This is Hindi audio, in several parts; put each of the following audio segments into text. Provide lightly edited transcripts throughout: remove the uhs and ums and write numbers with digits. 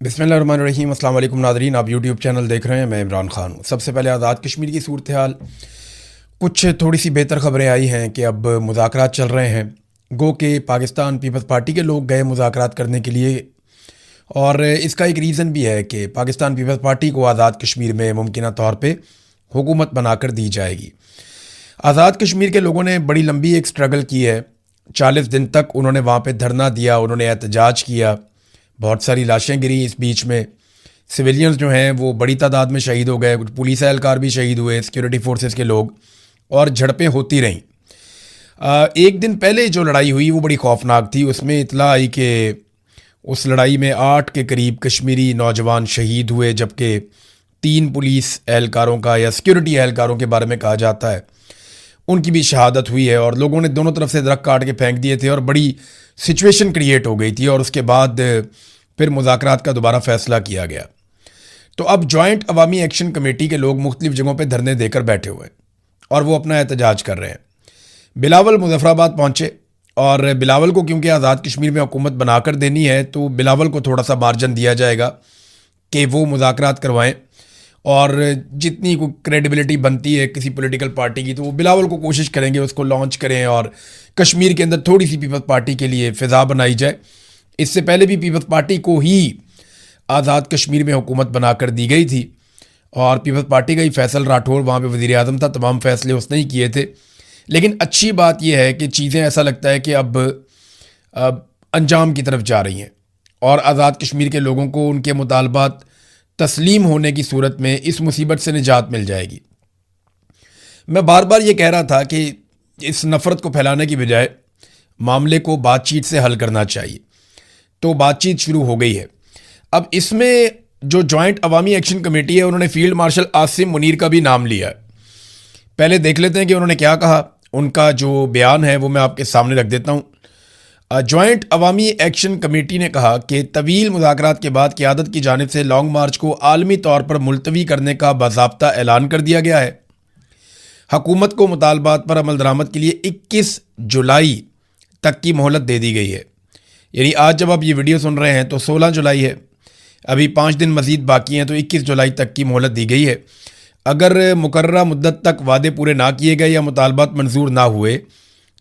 बिस्मिल्लाहिर्रहमानिर्रहीम। अस्सलाम वालेकुम नाज़रीन, आप यूट्यूब चैनल देख रहे हैं। मैं इमरान खान हूँ। सबसे पहले आज़ाद कश्मीर की सूरत हाल, कुछ थोड़ी सी बेहतर ख़बरें आई हैं कि अब मुज़ाकरात चल रहे हैं। गो के पाकिस्तान पीपल्स पार्टी के लोग गए मुज़ाकरात करने के लिए, और इसका एक रीज़न भी है कि पाकिस्तान पीपल्स पार्टी को आज़ाद कश्मीर में मुमकिन तौर पर हुकूमत बनाकर दी जाएगी। आज़ाद कश्मीर के लोगों ने बड़ी लंबी एक स्ट्रगल की है। 40 दिन तक उन्होंने वहाँ पे धरना दिया, उन्होंने एहतजाज किया, बहुत सारी लाशें गिरी। इस बीच में सिविलियंस जो हैं वो बड़ी तादाद में शहीद हो गए, कुछ पुलिस एहलकार भी शहीद हुए, सिक्योरिटी फोर्सेस के लोग, और झड़पें होती रहीं। एक दिन पहले जो लड़ाई हुई वो बड़ी खौफनाक थी। उसमें इतला आई कि उस लड़ाई में 8 के करीब कश्मीरी नौजवान शहीद हुए, जबकि 3 पुलिस एहलकारों का या सिक्योरिटी एहलकारों के बारे में कहा जाता है उनकी भी शहादत हुई है। और लोगों ने दोनों तरफ से दरख्त काट के फेंक दिए थे और बड़ी सिचुएशन क्रिएट हो गई थी। और उसके बाद फिर मुज़ाकरात का दोबारा फ़ैसला किया गया। तो अब जॉइंट अवामी एक्शन कमेटी के लोग मुख्तलिफ़ जगहों पे धरने देकर बैठे हुए हैं और वो अपना एहतजाज कर रहे हैं। बिलावल मुजफ्फराबाद पहुँचे, और बिलावल को क्योंकि आज़ाद कश्मीर में हुकूमत बनाकर देनी है तो बिलावल को थोड़ा सा मार्जिन दिया जाएगा कि वो मुज़ाकरात करवाएं, और जितनी को क्रेडिबिलिटी बनती है किसी पॉलिटिकल पार्टी की तो वो बिलावल को कोशिश करेंगे उसको लॉन्च करें और कश्मीर के अंदर थोड़ी सी पीपल्स पार्टी के लिए फ़िज़ा बनाई जाए। इससे पहले भी पीपल्स पार्टी को ही आज़ाद कश्मीर में हुकूमत बनाकर दी गई थी, और पीपल्स पार्टी का ही फैसल राठौर वहाँ पे वज़ीर आज़म था, तमाम फ़ैसले उसने ही किए थे। लेकिन अच्छी बात यह है कि चीज़ें ऐसा लगता है कि अब अंजाम की तरफ जा रही हैं, और आज़ाद कश्मीर के लोगों को उनके मुतालबात तस्लीम होने की सूरत में इस मुसीबत से निजात मिल जाएगी। मैं बार बार ये कह रहा था कि इस नफ़रत को फैलाने की बजाय मामले को बातचीत से हल करना चाहिए, तो बातचीत शुरू हो गई है। अब इसमें जो जॉइंट अवामी एक्शन कमेटी है उन्होंने फील्ड मार्शल आसिम मुनीर का भी नाम लिया है। पहले देख लेते हैं कि उन्होंने क्या कहा। उनका जो बयान है वो मैं आपके सामने रख देता हूँ। जॉइंट अवामी एक्शन कमेटी ने कहा कि तवील मुज़ाकरात के बाद क़यादत की जानिब से लॉन्ग मार्च को आलमी तौर पर मुलतवी करने का बाज़ाब्ता ऐलान कर दिया गया है। हुकूमत को मुतालबात पर अमल दरामद के लिए 21 जुलाई तक की मोहलत दे दी गई है। यानी आज जब आप ये वीडियो सुन रहे हैं तो 16 जुलाई है, अभी 5 दिन मज़ीद बाकी हैं, तो 21 जुलाई तक की मोहलत दी गई है। अगर मुकर्ररा मुद्दत तक वादे पूरे ना किए गए या मुतालबात मंजूर ना हुए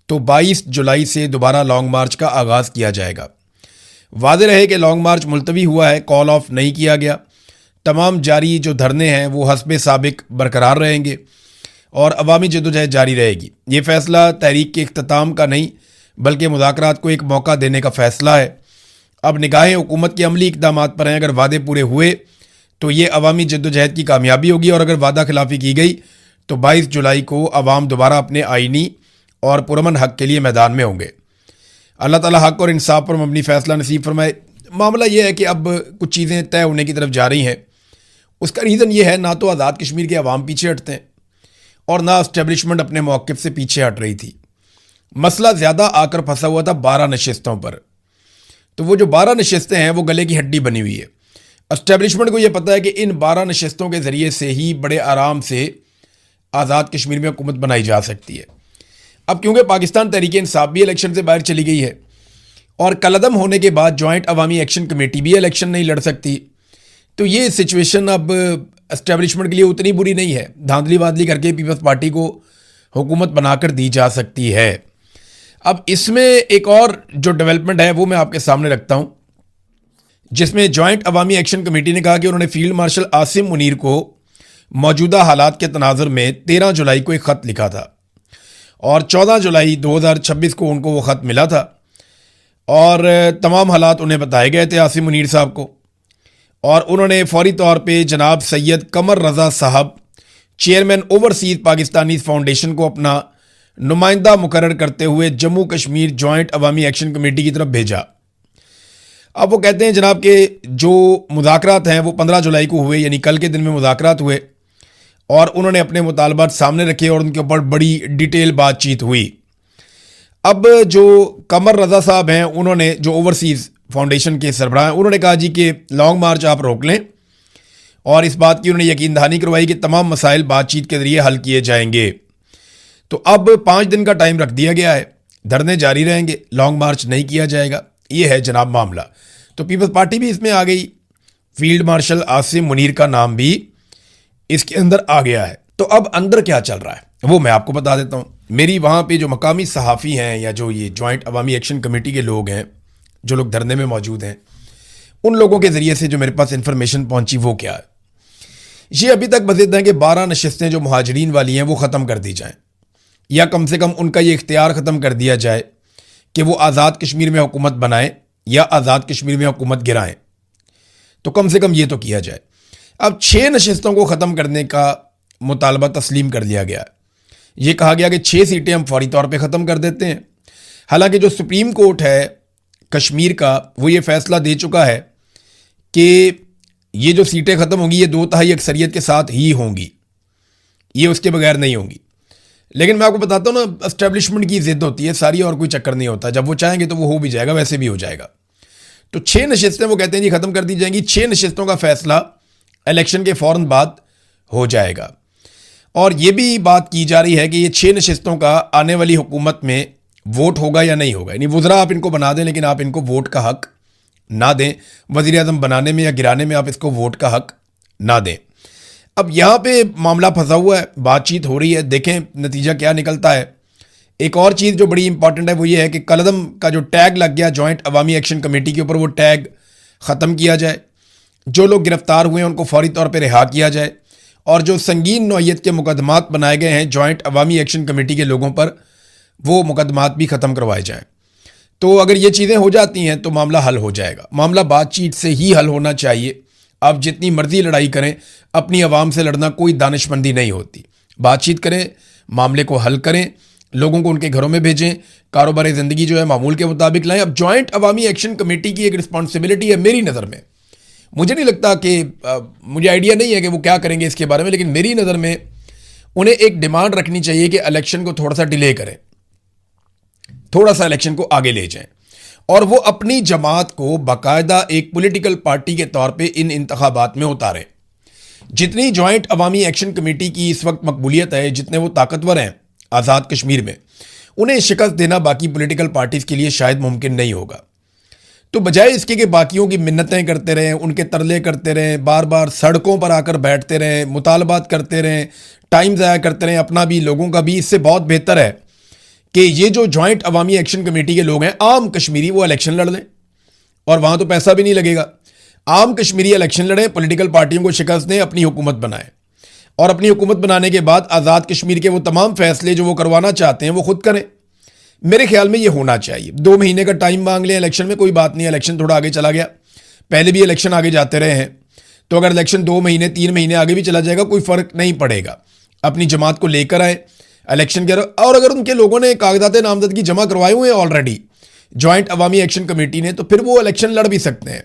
तो 22 जुलाई से दोबारा लॉन्ग मार्च का आगाज़ किया जाएगा। वादे रहे कि लॉन्ग मार्च मुलतवी हुआ है, कॉल ऑफ नहीं किया गया। तमाम जारी जो धरने हैं वो हस्बे साबिक बरकरार रहेंगे और अवामी जदोजहद जारी रहेगी। ये फ़ैसला तहरीक के इख्तिताम का नहीं बल्कि मुज़ाकरात को एक मौका देने का फ़ैसला है। अब निगाहें हुकूमत के अमली इक़दामात पर हैं। अगर वादे पूरे हुए तो ये अवामी जदोजहद की कामयाबी होगी, और अगर वादा खिलाफ़ी की गई तो 22 जुलाई को अवाम दोबारा अपने आइनी और पुरअमन हक़ के लिए मैदान में होंगे। अल्लाह ताला हक़ और इंसाफ पर मबनी फ़ैसला नसीब फरमाए। मामला ये है कि अब कुछ चीज़ें तय होने की तरफ जा रही हैं। उसका रीज़न ये है, ना तो आज़ाद कश्मीर के अवाम पीछे हटते हैं और ना इस्टेब्लिशमेंट अपने मौक़िफ़ से पीछे हट रही थी। मसला ज़्यादा आकर फंसा हुआ था 12 नशिस्तों पर। तो वो जो 12 नशिस्तें हैं वो गले की हड्डी बनी हुई है। इस्टेब्लिशमेंट को ये पता है कि इन 12 नशिस्तों के ज़रिए से ही बड़े आराम से आज़ाद कश्मीर में हुकूमत बनाई जा सकती है। अब क्योंकि पाकिस्तान तहरीक इंसाफ भी इलेक्शन से बाहर चली गई है और कलअदम होने के बाद जॉइंट अवामी एक्शन कमेटी भी इलेक्शन नहीं लड़ सकती, तो ये सिचुएशन अब इस्टेब्लिशमेंट के लिए उतनी बुरी नहीं है। धांधली वादली करके पीपल्स पार्टी को हुकूमत बनाकर दी जा सकती है। अब इसमें एक और जो डेवलपमेंट है वो मैं आपके सामने रखता हूँ, जिसमें जॉइंट अवामी एक्शन कमेटी ने कहा कि उन्होंने फील्ड मार्शल आसिम मुनीर को मौजूदा हालात के तनाजुर में 13 जुलाई को एक ख़त लिखा था, और 14 जुलाई 2026 को उनको वो ख़त मिला था, और तमाम हालात उन्हें बताए गए थे आसिम मुनीर साहब को। और उन्होंने फौरी तौर पे जनाब सैयद कमर रज़ा साहब, चेयरमैन ओवरसीज़ पाकिस्तानी फाउंडेशन को अपना नुमाइंदा मुकर्रर करते हुए जम्मू कश्मीर जॉइंट अवामी एक्शन कमेटी की तरफ भेजा। अब वो कहते हैं जनाब के जो मुज़ाकरात हैं वो 15 जुलाई को हुए, यानी कल के दिन में मुज़ाकरात हुए, और उन्होंने अपने मुतालबात सामने रखे और उनके ऊपर बड़ी डिटेल बातचीत हुई। अब जो कमर रज़ा साहब हैं, उन्होंने जो ओवरसीज़ फाउंडेशन के सरबराह हैं, उन्होंने कहा जी कि लॉन्ग मार्च आप रोक लें, और इस बात की उन्होंने यकीन दहानी करवाई कि तमाम मसाइल बातचीत के ज़रिए हल किए जाएंगे। तो अब 5 दिन का टाइम रख दिया गया है, धरने जारी रहेंगे, लॉन्ग मार्च नहीं किया जाएगा। ये है जनाब मामला। तो पीपल्स पार्टी भी इसमें आ गई, फील्ड मार्शल आसिम मुनीर का नाम भी इसके अंदर आ गया है। तो अब अंदर क्या चल रहा है वो मैं आपको बता देता हूँ। मेरी वहाँ पे जो मकामी सहाफ़ी हैं या जो ये जॉइंट अवामी एक्शन कमेटी के लोग हैं, जो लोग धरने में मौजूद हैं, उन लोगों के ज़रिए से जो मेरे पास इन्फॉर्मेशन पहुँची वो क्या है, ये अभी तक बस इतना है कि 12 नशस्तें जो मुहाजिरीन वाली हैं वो ख़त्म कर दी जाएँ, या कम से कम उनका ये इख्तियार ख़त्म कर दिया जाए कि वो आज़ाद कश्मीर में हुकूमत बनाएं या आज़ाद कश्मीर में हुकूमत गिराएं। तो कम से कम ये तो किया जाए। अब 6 नशस्तों को ख़त्म करने का मुतालबा तस्लीम कर लिया गया है। ये कहा गया कि 6 सीटें हम फौरी तौर पे ख़त्म कर देते हैं। हालांकि जो सुप्रीम कोर्ट है कश्मीर का वो ये फ़ैसला दे चुका है कि ये जो सीटें ख़त्म होंगी ये 2/3 अक्सरियत के साथ ही होंगी, ये उसके बगैर नहीं होंगी। लेकिन मैं आपको बताता हूँ ना, एस्टेब्लिशमेंट की ज़िद होती है सारी, और कोई चक्कर नहीं होता। जब वो चाहेंगे तो वो हो भी जाएगा, वैसे भी हो जाएगा। तो 6 नशस्तें वो कहते हैं जी ख़त्म कर दी जाएंगी। 6 नशस्तों का फ़ैसला इलेक्शन के फ़ौरन बाद हो जाएगा। और ये भी बात की जा रही है कि ये 6 नशस्तों का आने वाली हुकूमत में वोट होगा या नहीं होगा। यानी वज़रा आप इनको बना दें, लेकिन आप इनको वोट का हक़ ना दें। वज़ीर आज़म बनाने में या गिराने में आप इसको वोट का हक़ ना दें। अब यहाँ पे मामला फंसा हुआ है, बातचीत हो रही है, देखें नतीजा क्या निकलता है। एक और चीज़ जो बड़ी इंपॉर्टेंट है वो ये है कि कलदम का जो टैग लग गया जॉइंट अवामी एक्शन कमेटी के ऊपर, वो टैग ख़त्म किया जाए। जो लोग गिरफ्तार हुए हैं उनको फौरी तौर पर रिहा किया जाए, और जो संगीन नौइयत के मुकदमात बनाए गए हैं जॉइंट अवामी एक्शन कमेटी के लोगों पर, वो मुकदमात भी ख़त्म करवाए जाएँ। तो अगर ये चीज़ें हो जाती हैं तो मामला हल हो जाएगा। मामला बातचीत से ही हल होना चाहिए। आप जितनी मर्जी लड़ाई करें, अपनी आवाम से लड़ना कोई दानिशमंदी नहीं होती। बातचीत करें, मामले को हल करें, लोगों को उनके घरों में भेजें, कारोबार ज़िंदगी जो है मामूल के मुताबिक लाएं। अब जॉइंट अवामी एक्शन कमेटी की एक रिस्पॉन्सिबिलिटी है मेरी नज़र में। मुझे नहीं लगता कि मुझे आइडिया नहीं है कि वो क्या करेंगे इसके बारे में, लेकिन मेरी नज़र में उन्हें एक डिमांड रखनी चाहिए कि इलेक्शन को थोड़ा सा डिले करें, थोड़ा सा इलेक्शन को आगे ले जाएं, और वो अपनी जमात को बाकायदा एक पॉलिटिकल पार्टी के तौर पे इन इंतखाबात में उतारें। जितनी जॉइंट अवामी एक्शन कमेटी की इस वक्त मकबूलियत है, जितने वो ताकतवर हैं आज़ाद कश्मीर में, उन्हें शिकस्त देना बाकी पॉलिटिकल पार्टीज़ के लिए शायद मुमकिन नहीं होगा। तो बजाय इसके कि बाकियों की मिन्नतें करते रहें, उनके तरले करते रहें, बार बार सड़कों पर आकर बैठते रहें, मुतालबात करते रहें, टाइम ज़ाया करते रहें अपना भी लोगों का भी, इससे बहुत बेहतर है कि ये जो जॉइंट अवामी एक्शन कमेटी के लोग हैं आम कश्मीरी, वो इलेक्शन लड़ लें, और वहाँ तो पैसा भी नहीं लगेगा। आम कश्मीरी इलेक्शन लड़ें, पॉलिटिकल पार्टियों को शिकस्त दें, अपनी हुकूमत बनाएं, और अपनी हुकूमत बनाने के बाद आज़ाद कश्मीर के वो तमाम फैसले जो वो करवाना चाहते हैं वो खुद करें। मेरे ख्याल में ये होना चाहिए। 2 महीने का टाइम मांग लें इलेक्शन में, कोई बात नहीं, इलेक्शन थोड़ा आगे चला गया, पहले भी इलेक्शन आगे जाते रहे हैं, तो अगर इलेक्शन 2 महीने 3 महीने आगे भी चला जाएगा कोई फ़र्क नहीं पड़ेगा। अपनी जमात को लेकर आए इलेक्शन के, और अगर उनके लोगों ने कागजात नामजदगी जमा करवाए हुए हैं ऑलरेडी जॉइंट अवामी एक्शन कमेटी ने, तो फिर वो इलेक्शन लड़ भी सकते हैं,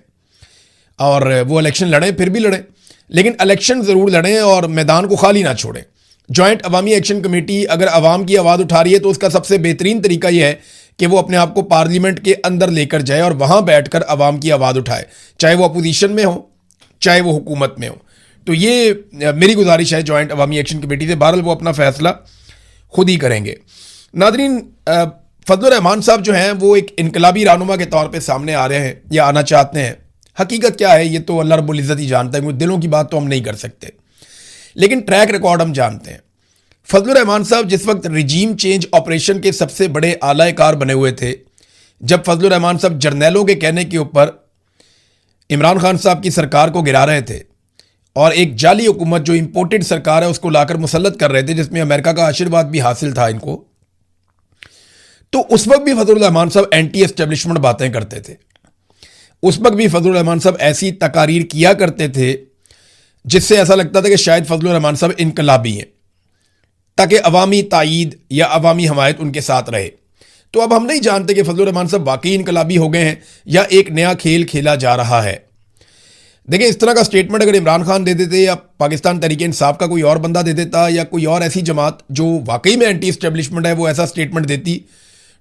और वो इलेक्शन लड़ें, फिर भी लड़ें, लेकिन इलेक्शन ज़रूर लड़ें और मैदान को खाली ना छोड़ें। जॉइंट अवामी एक्शन कमेटी अगर आवाम की आवाज़ उठा रही है तो उसका सबसे बेहतरीन तरीका यह है कि वो अपने आप को पार्लियामेंट के अंदर लेकर जाए और वहाँ बैठकर आवाम की आवाज़ उठाए, चाहे वो अपोजिशन में हो चाहे वो हुकूमत में हो। तो ये मेरी गुजारिश है जॉइंट अवामी एक्शन कमेटी से। बहरहाल वो अपना फ़ैसला खुद ही करेंगे। नादरीन, फजलुर रहमान साहब जो हैं वो एक इनकलाबी रहनुमा के तौर पे सामने आ रहे हैं या आना चाहते हैं। हकीकत क्या है ये तो अल्लाह रब्बुल इज़्ज़त ही जानता है, क्योंकि दिलों की बात तो हम नहीं कर सकते, लेकिन ट्रैक रिकॉर्ड हम जानते हैं। फजलुर रहमान साहब जिस वक्त रिजीम चेंज ऑपरेशन के सबसे बड़े आलाकार बने हुए थे, जब फजलुर रहमान साहब जर्नैलों के कहने के ऊपर इमरान खान साहब की सरकार को गिरा रहे थे और एक जाली हुकूमत जो इंपोर्टेड सरकार है उसको लाकर मुसल्लत कर रहे थे, जिसमें अमेरिका का आशीर्वाद भी हासिल था इनको, तो उस वक्त भी फजलुर रहमान साहब एंटी एस्टेब्लिशमेंट बातें करते थे। उस वक्त भी फजलुर रहमान साहब ऐसी तकारीर किया करते थे जिससे ऐसा लगता था कि शायद फजलुर रहमान साहब इनकलाबी हैं, ताकि अवामी तायीद या अवामी हमायत उनके साथ रहे। तो अब हम नहीं जानते कि फजलुर रहमान साहब वाकई इनकलाबी हो गए हैं या एक नया खेल खेला जा रहा है। देखिए, इस तरह का स्टेटमेंट अगर इमरान खान दे देते या पाकिस्तान तहरीक इंसाफ का कोई और बंदा दे देता या कोई और ऐसी जमात जो वाकई में एंटी एस्टेब्लिशमेंट है वो ऐसा स्टेटमेंट देती,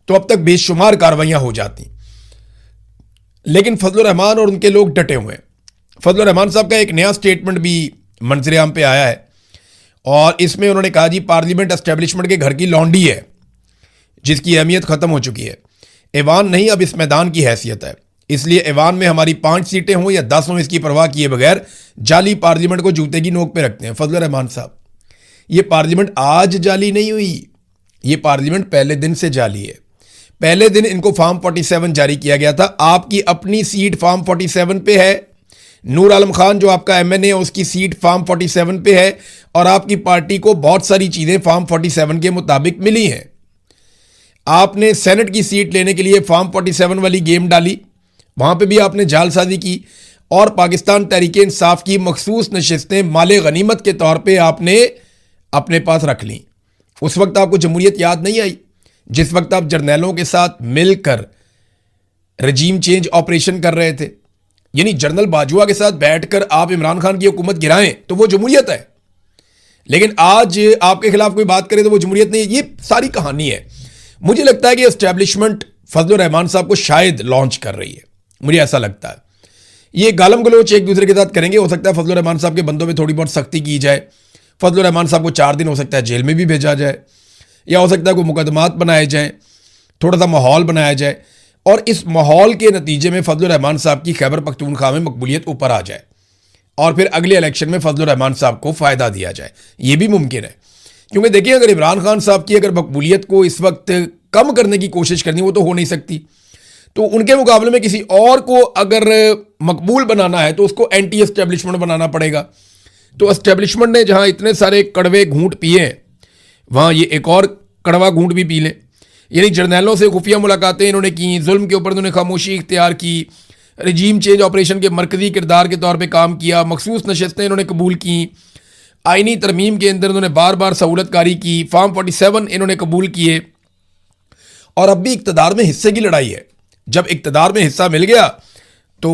तो अब तक बेशुमार कार्रवाइयाँ हो जाती। लेकिन फजलुर रहमान और उनके लोग डटे हुए हैं। फजलुर रहमान साहब का एक नया स्टेटमेंट भी मंजर आम पे आया है और इसमें उन्होंने कहा जी पार्लियामेंट एस्टेब्लिशमेंट के घर की लौंडी है जिसकी अहमियत ख़त्म हो चुकी है। ऐवान नहीं, अब इस मैदान की हैसियत है। इसलिए ऐवान में हमारी 5 सीटें हों या 10 हों, इसकी परवाह किए बगैर जाली पार्लियामेंट को जूते की नोक पे रखते हैं। फजल रहमान साहब, ये पार्लियामेंट आज जाली नहीं हुई, ये पार्लियामेंट पहले दिन से जाली है। पहले दिन इनको फॉर्म 47 जारी किया गया था। आपकी अपनी सीट फॉर्म 47 पे है। नूर आलम खान जो आपका एमएनए है उसकी सीट फॉर्म 47 पे है और आपकी पार्टी को बहुत सारी चीजें फॉर्म 47 के मुताबिक मिली हैं। आपने सेनेट की सीट लेने के लिए फॉर्म 47 वाली गेम डाली, वहां पे भी आपने जालसाजी की और पाकिस्तान तहरीक इंसाफ की मखसूस नशिस्तें माले गनीमत के तौर पे आपने अपने पास रख ली। उस वक्त आपको जमहूरियत याद नहीं आई, जिस वक्त आप जर्नैलों के साथ मिलकर रजीम चेंज ऑपरेशन कर रहे थे। यानी जनरल बाजवा के साथ बैठकर आप इमरान खान की हुकूमत गिराएं तो वो जमहूरियत है, लेकिन आज आपके खिलाफ कोई बात करे तो वो जमहूरियत नहीं है। ये सारी कहानी है। मुझे लगता है कि एस्टेब्लिशमेंट फजल रहमान साहब को शायद लॉन्च कर रही है, मुझे ऐसा लगता है। ये गालम गलोच एक दूसरे के साथ करेंगे। हो सकता है फजल रहमान साहब के बंदों में थोड़ी बहुत सख्ती की जाए, फजल रहमान साहब को 4 दिन हो सकता है जेल में भी भेजा जाए, या हो सकता है कोई मुकदमात बनाए जाएं, थोड़ा सा माहौल बनाया जाए और इस माहौल के नतीजे में फजल रहमान साहब की खैबर पख्तूनख्वा में मकबूलियत ऊपर आ जाए और फिर अगले इलेक्शन में फजल रहमान साहब को फ़ायदा दिया जाए। ये भी मुमकिन है, क्योंकि देखिए अगर इमरान खान साहब की अगर मकबूलियत को इस वक्त कम करने की कोशिश करनी वो तो हो नहीं सकती, तो उनके मुकाबले में किसी और को अगर मकबूल बनाना है तो उसको एंटी एस्टेब्लिशमेंट बनाना पड़ेगा। तो एस्टेब्लिशमेंट ने जहां इतने सारे कड़वे घूंट पिए हैं वहां ये एक और कड़वा घूंट भी पी लें। यानी जर्नैलों से खुफिया मुलाकातें इन्होंने की, जुल्म के ऊपर इन्होंने खामोशी इख्तियार की, रजीम चेंज ऑपरेशन के मरकजी किरदार के तौर पर काम किया, मखसूस नशस्तें इन्होंने कबूल की, आइनी तरमीम के अंदर इन्होंने बार बार सहूलतकारी की, फॉर्म 47 इन्होंने कबूल किए और अब भी इक़्तिदार में हिस्से की लड़ाई है। जब इक़्तिदार में हिस्सा मिल गया तो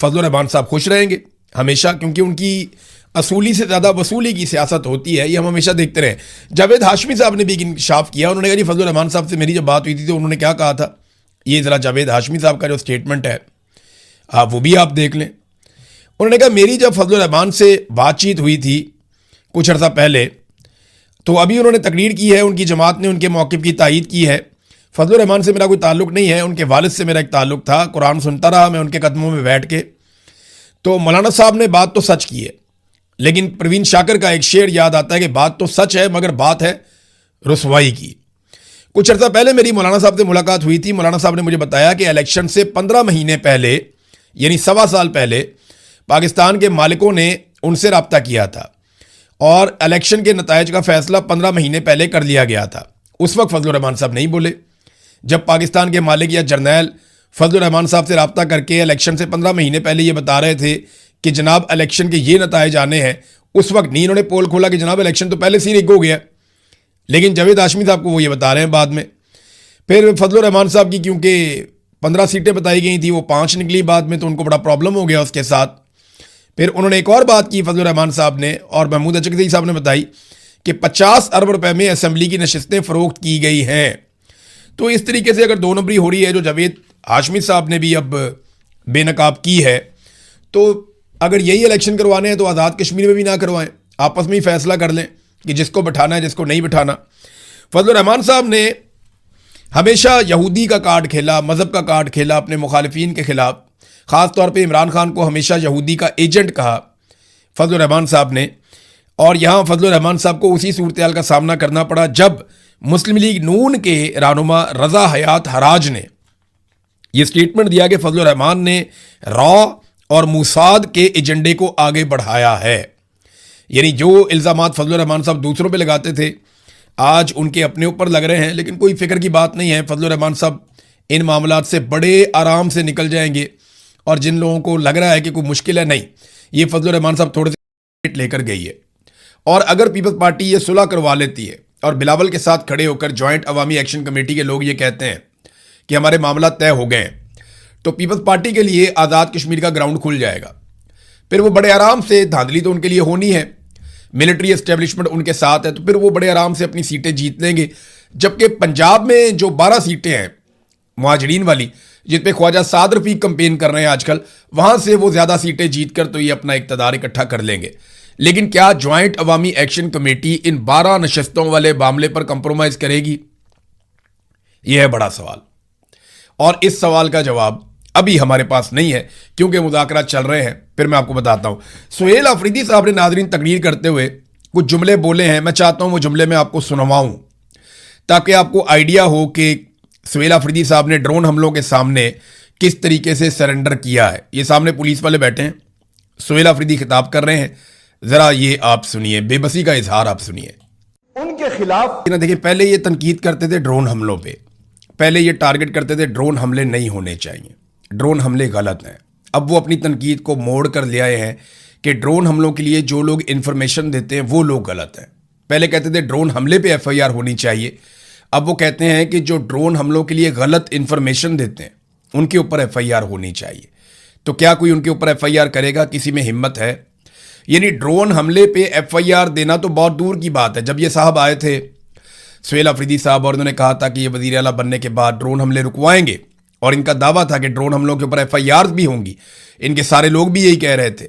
फजल रहमान साहब खुश रहेंगे हमेशा, क्योंकि उनकी असूली से ज़्यादा वसूली की सियासत होती है, ये हम हमेशा देखते रहे। जावेद हाशमी साहब ने भी इंकशाफ किया, उन्होंने कहा जी फजल रहमान साहब से मेरी जब बात हुई थी तो उन्होंने क्या कहा था, ये ज़रा जावेद हाशमी साहब का जो स्टेटमेंट है आप वो भी आप देख लें। उन्होंने कहा मेरी जब फजल रहमान से बातचीत हुई थी कुछ अर्सा पहले, तो अभी उन्होंने तकरीर की है, उनकी जमात ने उनके मौक़िफ़ की तायीद की है। फजल रहमान से मेरा कोई ताल्लुक़ नहीं है, उनके वालिद से मेरा एक ताल्लुक़ था, कुरान सुनता रहा मैं उनके कदमों में बैठ के। तो मौलाना साहब ने बात तो सच की है, लेकिन परवीन शाकर का एक शेर याद आता है कि बात तो सच है मगर बात है रुसवाई की। कुछ अर्सा पहले मेरी मौलाना साहब से मुलाकात हुई थी। मौलाना साहब ने मुझे बताया कि इलेक्शन से 15 महीने पहले, यानी 1.25 साल पहले, पाकिस्तान के मालिकों ने उनसे रब्ता किया था और इलेक्शन के नतायज का फैसला 15 महीने पहले कर लिया गया था। उस वक्त फजल रहमान साहब नहीं बोले। जब पाकिस्तान के मालिक या जर्नैल फजल रहमान साहब से रब्ता करके इलेक्शन से 15 महीने पहले ये बता रहे थे कि जनाब इलेक्शन के ये नतायज आने हैं, उस वक्त नहीं इन्होंने पोल खोला कि जनाब इलेक्शन तो पहले से ही रिग हो गया। लेकिन जावेद हाशमी साहब को वो ये बता रहे हैं बाद में। फिर फजल रहमान साहब की क्योंकि 15 सीटें बताई गई थी, वो 5 निकली बाद में, तो उनको बड़ा प्रॉब्लम हो गया उसके साथ। फिर उन्होंने एक और बात की फजल रहमान साहब ने और महमूद अचकज़ई साहब ने बताई कि 50 अरब रुपए में असम्बली की नशिस्तें फ़रोख्त की गई हैं। तो इस तरीके से अगर 2 नंबरी हो रही है जो जावेद हाशमी साहब ने भी अब बेनकाब की है, तो अगर यही इलेक्शन करवाने हैं तो आज़ाद कश्मीर में भी ना करवाएं, आपस में ही फैसला कर लें कि जिसको बिठाना है जिसको नहीं बिठाना। फजल रहमान साहब ने हमेशा यहूदी का कार्ड खेला, मज़हब का कार्ड खेला अपने मुखालिफिन के ख़िलाफ़। ख़ास तौर पे इमरान खान को हमेशा यहूदी का एजेंट कहा फजल रहमान साहब ने, और यहाँ फजल रहमान साहब को उसी सूरत हाल का सामना करना पड़ा जब मुस्लिम लीग नून के रहनुमा रज़ा हयात हराज ने यह स्टेटमेंट दिया कि फजल रहमान ने रॉ और मूसाद के एजेंडे को आगे बढ़ाया है। यानी जो इल्ज़ामात फजल रहमान साहब दूसरों पे लगाते थे आज उनके अपने ऊपर लग रहे हैं। लेकिन कोई फिक्र की बात नहीं है, फजल रहमान साहब इन मामलात से बड़े आराम से निकल जाएंगे। और जिन लोगों को लग रहा है कि कोई मुश्किल है, नहीं, ये फजल रहमान साहब थोड़े से लेकर गई है। और अगर पीपल्स पार्टी ये सुलह करवा लेती है और बिलावल के साथ खड़े होकर जॉइंट अवामी एक्शन कमेटी के लोग ये कहते हैं कि हमारे मामला तय हो गए हैं, तो पीपल्स पार्टी के लिए आज़ाद कश्मीर का ग्राउंड खुल जाएगा। फिर वो बड़े आराम से, धांधली तो उनके लिए होनी है, मिलिट्री एस्टेब्लिशमेंट उनके साथ है, तो फिर वो बड़े आराम से अपनी सीटें जीत लेंगे। जबकि पंजाब में जो 12 सीटें हैं मुहाजिरीन वाली, जिस पे ख्वाजा साद रफीक कंपेन कर रहे हैं आजकल, वहां से वो ज़्यादा सीटें जीत कर तो ये अपना इक़्तिदार इकट्ठा कर लेंगे। लेकिन क्या ज्वाइंट अवामी एक्शन कमेटी इन 12 नशस्तों वाले मामले पर कंप्रोमाइज़ करेगी? यह है बड़ा सवाल। और इस सवाल का जवाब अभी हमारे पास नहीं है क्योंकि मुज़ाकरात चल रहे हैं। फिर मैं आपको बताता हूँ। सुहेल अफरीदी साहब ने नाज़रीन तकरीर करते हुए कुछ जुमले बोले हैं। मैं चाहता हूँ वो जुमले मैं आपको सुनवाऊँ ताकि आपको आइडिया हो कि सुहेल अफरीदी साहब ने ड्रोन हमलों के सामने किस तरीके से सरेंडर किया है। ये सामने पुलिस वाले बैठे हैं, सुहेल अफरीदी खिताब कर रहे हैं, ज़रा ये आप सुनिए, बेबसी का इजहार आप सुनिए। उनके खिलाफ देखिए, पहले ये तनकीद करते थे ड्रोन हमलों पे, पहले ये टारगेट करते थे ड्रोन हमले नहीं होने चाहिए, ड्रोन हमले गलत हैं। अब वो अपनी तनकीद को मोड़ कर ले आए हैं कि ड्रोन हमलों के लिए जो लोग इन्फॉर्मेशन देते हैं वो लोग गलत हैं। पहले कहते थे ड्रोन हमले पे एफआईआर होनी चाहिए, अब वो कहते हैं कि जो ड्रोन हमलों के लिए गलत इन्फॉर्मेशन देते हैं उनके ऊपर एफआईआर होनी चाहिए। तो क्या कोई उनके ऊपर एफआईआर करेगा? किसी में हिम्मत है? यानी ड्रोन हमले पे एफआईआर देना तो बहुत दूर की बात है। जब ये साहब आए थे सुहेल अफरीदी साहब और उन्होंने कहा था कि ये वज़ीर आला बनने के बाद ड्रोन हमले रुकवाएंगे और इनका दावा था कि ड्रोन हमलों के ऊपर एफआईआर भी होंगी, इनके सारे लोग भी यही कह रहे थे,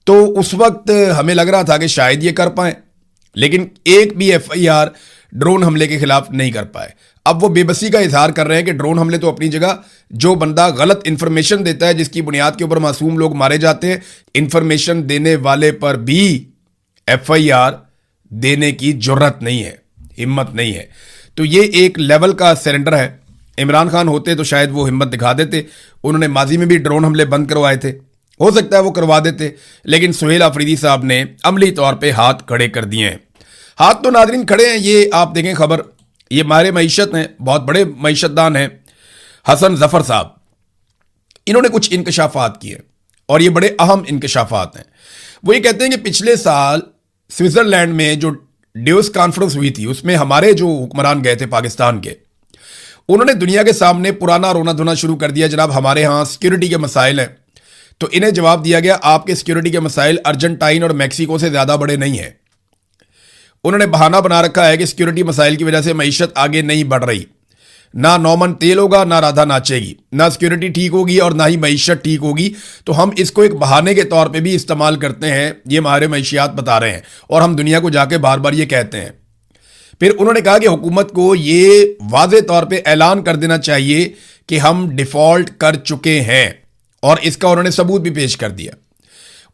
तो उस वक्त हमें लग रहा था कि शायद ये कर पाए, लेकिन एक भी एफआईआर ड्रोन हमले के खिलाफ नहीं कर पाए। अब वो बेबसी का इजहार कर रहे हैं कि ड्रोन हमले तो अपनी जगह, जो बंदा गलत इंफॉर्मेशन देता है जिसकी बुनियाद के ऊपर मासूम लोग मारे जाते हैं, इंफॉर्मेशन देने वाले पर भी एफआईआर देने की जुर्रत नहीं है, हिम्मत नहीं है। तो ये एक लेवल का सरेंडर है। इमरान खान होते तो शायद वो हिम्मत दिखा देते, उन्होंने माजी में भी ड्रोन हमले बंद करवाए थे, हो सकता है वो करवा देते, लेकिन सुहेल अफरीदी साहब ने अमली तौर पे हाथ खड़े कर दिए हैं। हाथ तो नाज़रीन खड़े हैं, ये आप देखें खबर, ये मारे मईशत हैं, बहुत बड़े मईशतदान हैं हसन जफर साहब, इन्होंने कुछ इंकशाफात किए और ये बड़े अहम इंकशाफात हैं। वो ये कहते हैं कि पिछले साल स्विट्ज़रलैंड में जो ड्यूस कॉन्फ्रेंस हुई थी उसमें हमारे जो हुक्मरान गए थे पाकिस्तान के, उन्होंने दुनिया के सामने पुराना रोना धोना शुरू कर दिया, जनाब हमारे यहाँ सिक्योरिटी के मसाइल हैं। तो इन्हें जवाब दिया गया आपके सिक्योरिटी के मसाइल अर्जेंटाइन और मैक्सिको से ज़्यादा बड़े नहीं हैं। उन्होंने बहाना बना रखा है कि सिक्योरिटी मसाइल की वजह से मईशत आगे नहीं बढ़ रही, ना नौमन तेल होगा, ना राधा नाचेगी, ना सिक्योरिटी ठीक होगी और ना ही मईशत ठीक होगी। तो हम इसको एक बहाने के तौर पे भी इस्तेमाल करते हैं, ये हमारे मईशियात बता रहे हैं और हम दुनिया को जाके बार बार ये कहते हैं। फिर उन्होंने कहा कि हुकूमत को ये वाज़े तौर पे ऐलान कर देना चाहिए कि हम डिफ़ॉल्ट कर चुके हैं, और इसका उन्होंने सबूत भी पेश कर दिया।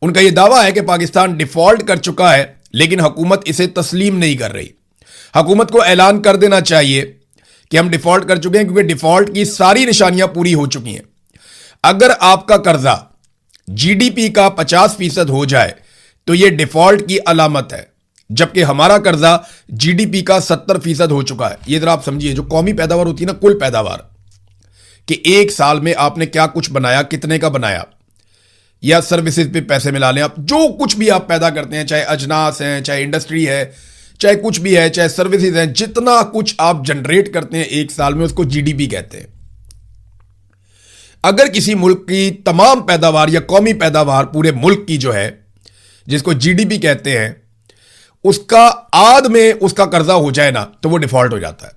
उनका यह दावा है कि पाकिस्तान डिफ़ॉल्ट कर चुका है, लेकिन हुकूमत इसे तस्लीम नहीं कर रही। हुकूमत को ऐलान कर देना चाहिए कि हम डिफ़ॉल्ट कर चुके हैं, क्योंकि डिफ़ॉल्ट की सारी निशानियां पूरी हो चुकी हैं। अगर आपका कर्जा जीडीपी का 50% हो जाए तो यह डिफ़ॉल्ट की अलामत है, जबकि हमारा कर्जा जीडीपी का 70% हो चुका है। यह जरा आप समझिए, जो कौमी पैदावार होती है ना, कुल पैदावार, कि एक साल में आपने क्या कुछ बनाया, कितने का बनाया, या सर्विसेज पे पैसे मिला लें आप, जो कुछ भी आप पैदा करते हैं, चाहे अजनास हैं, चाहे इंडस्ट्री है, चाहे कुछ भी है, चाहे सर्विसेज हैं, जितना कुछ आप जनरेट करते हैं एक साल में, उसको जीडीपी कहते हैं। अगर किसी मुल्क की तमाम पैदावार या कौमी पैदावार पूरे मुल्क की जो है, जिसको जीडीपी कहते हैं, उसका आध में उसका कर्जा हो जाए ना, तो वो डिफॉल्ट हो जाता है।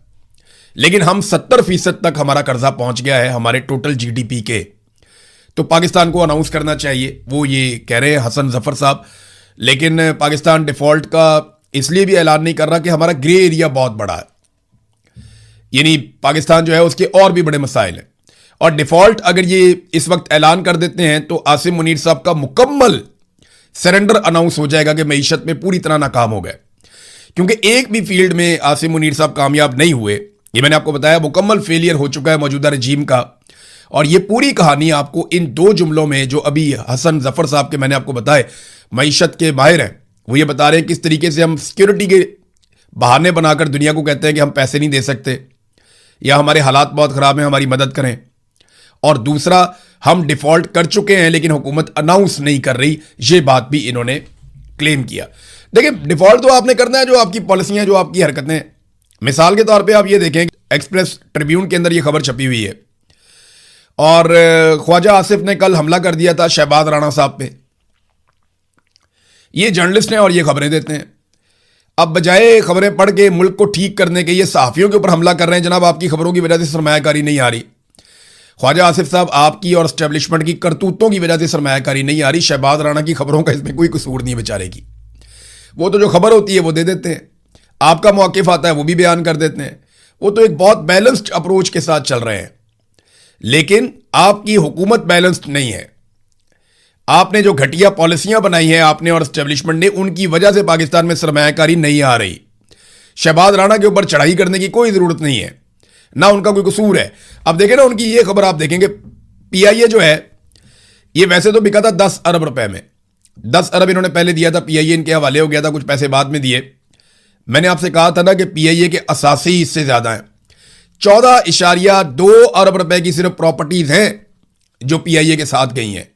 लेकिन हम 70% तक हमारा कर्जा पहुंच गया है हमारे टोटल जीडीपी के। तो पाकिस्तान को अनाउंस करना चाहिए, वो ये कह रहे हैं हसन जफर साहब। लेकिन पाकिस्तान डिफॉल्ट का इसलिए भी ऐलान नहीं कर रहा कि हमारा ग्रे एरिया बहुत बड़ा है, यानी पाकिस्तान जो है उसके और भी बड़े मसाइल हैं। और डिफॉल्ट अगर ये इस वक्त ऐलान कर देते हैं तो आसिम मुनीर साहब का मुकम्मल सरेंडर अनाउंस हो जाएगा कि मईशत में पूरी तरह नाकाम हो गए, क्योंकि एक भी फील्ड में आसिम मुनीर साहब कामयाब नहीं हुए। ये मैंने आपको बताया, मुकम्मल फेलियर हो चुका है मौजूदा रजीम का। और ये पूरी कहानी आपको इन दो जुमलों में, जो अभी हसन जफर साहब के मैंने आपको बताए, मईशत के माहिर हैं, वो ये बता रहे हैं किस तरीके से हम सिक्योरिटी के बहाने बनाकर दुनिया को कहते हैं कि हम पैसे नहीं दे सकते, या हमारे हालात बहुत ख़राब हैं, हमारी मदद करें। और दूसरा, हम डिफ़ॉल्ट कर चुके हैं लेकिन हुकूमत अनाउंस नहीं कर रही, ये बात भी इन्होंने क्लेम किया। देखिए, डिफ़ॉल्ट तो आपने करना है, जो आपकी पॉलिसियाँ, जो आपकी हरकतें। मिसाल के तौर पे आप ये देखें, एक्सप्रेस ट्रिब्यून के अंदर ये खबर छपी हुई है, और ख्वाजा आसिफ ने कल हमला कर दिया था शहबाज राणा साहब पे। ये जर्नलिस्ट हैं और ये खबरें देते हैं। अब बजाय खबरें पढ़ के मुल्क को ठीक करने के, ये सहाफ़ियों के ऊपर हमला कर रहे हैं। जनाब, आपकी खबरों की वजह से सरमायाकारी नहीं आ रही। ख्वाजा आसिफ साहब, आपकी और एस्टेब्लिशमेंट की करतूतों की वजह से सरमायाकारी नहीं आ रही। शहबाज राणा की खबरों का इसमें कोई कसूर नहीं है बेचारे की। वो तो जो खबर होती है वो दे देते हैं, आपका मौक़िफ़ आता है वो भी बयान कर देते हैं। वो तो एक बहुत बैलेंस्ड अप्रोच के साथ चल रहे हैं। लेकिन आपकी हुकूमत बैलेंस्ड नहीं है। आपने जो घटिया पॉलिसियां बनाई हैं आपने और एस्टेब्लिशमेंट ने, उनकी वजह से पाकिस्तान में सरमायाकारी नहीं आ रही। शहबाज राणा के ऊपर चढ़ाई करने की कोई जरूरत नहीं है, ना उनका कोई कसूर है। अब देखें ना, उनकी ये खबर आप देखेंगे, पीआईए जो है ये वैसे तो बिका था 10 अरब रुपए में, 10 अरब इन्होंने पहले दिया था, पीआईए इनके हवाले हो गया था, कुछ पैसे बाद में दिए। मैंने आपसे कहा था ना कि पीआईए के असासी हिस्से ज्यादा हैं। 14.2 अरब रुपए की सिर्फ प्रॉपर्टीज हैं जो पीआईए के साथ गई हैं।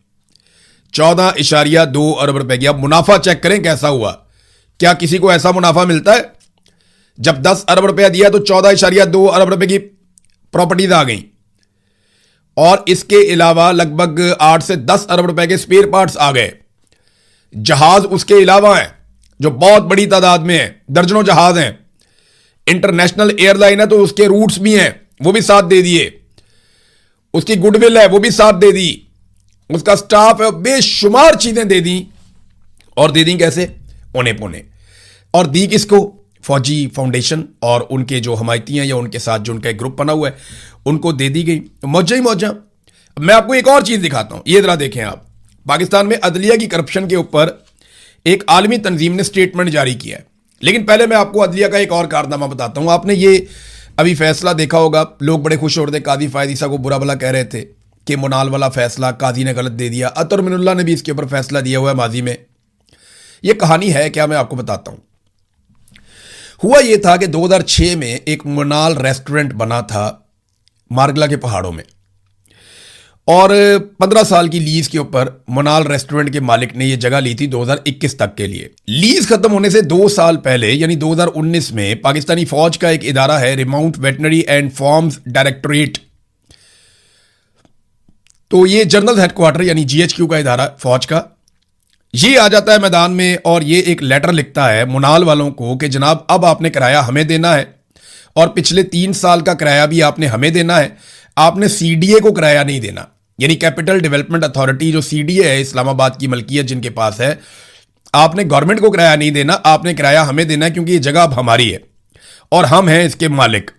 14.2 अरब रुपए की। अब मुनाफा चेक करें कैसा हुआ। क्या किसी को ऐसा मुनाफा मिलता है? जब 10 अरब रुपया दिया तो 14.2 अरब रुपए की प्रॉपर्टीज आ गई, और इसके अलावा लगभग 8 से 10 अरब रुपए के स्पेयर पार्ट्स आ गए। जहाज उसके अलावा हैं जो बहुत बड़ी तादाद में है, दर्जनों जहाज हैं। इंटरनेशनल एयरलाइन है तो उसके रूट्स भी हैं, वो भी साथ दे दिए। उसकी गुडविल है, वो भी साथ दे दी। उसका स्टाफ है, बेशुमार चीजें दे दी। और दे दी कैसे? औने पौने। और दी किसको? फौजी फाउंडेशन और उनके जो हमायती हैं या उनके साथ जो उनका एक ग्रुप बना हुआ है, उनको दे दी गई। मौजा ही मौजा। मैं आपको एक और चीज दिखाता हूं, ये जरा देखें आप। पाकिस्तान में अदलिया की करप्शन के ऊपर एक आलमी तंजीम ने स्टेटमेंट जारी किया है। लेकिन पहले मैं आपको अदलिया का एक और कारनामा बताता हूं। आपने ये अभी फैसला देखा होगा, लोग बड़े खुश हो रहे थे, काजी फायद ईसा को बुरा भला कह रहे थे कि मुनाल वाला फैसला काजी ने गलत दे दिया। अतर मिनुल्लाह ने भी इसके ऊपर फैसला दिया हुआ है माजी में। यह कहानी है क्या, मैं आपको बताता हूं। हुआ यह था कि 2006 में एक मुनाल रेस्टोरेंट बना था मारगला के पहाड़ों में, और 15 साल की लीज के ऊपर मुनाल रेस्टोरेंट के मालिक ने यह जगह ली थी 2021 तक के लिए। लीज खत्म होने से 2 साल पहले यानी 2019 में पाकिस्तानी फौज का एक इदारा है remount veterinary and farms directorate, तो ये जनरल हेडक्वार्टर यानी जीएचक्यू का इदारा फौज का, ये आ जाता है मैदान में और ये एक लेटर लिखता है मुनाल वालों को कि जनाब अब आपने किराया हमें देना है, और पिछले 3 साल का किराया भी आपने हमें देना है। आपने सीडीए को किराया नहीं देना, यानी कैपिटल डेवलपमेंट अथॉरिटी जो सीडीए है इस्लामाबाद की मलकियत जिनके पास है, आपने गवर्नमेंट को किराया नहीं देना, आपने किराया हमें देना है, क्योंकि ये जगह अब हमारी है और हम हैं इसके मालिक।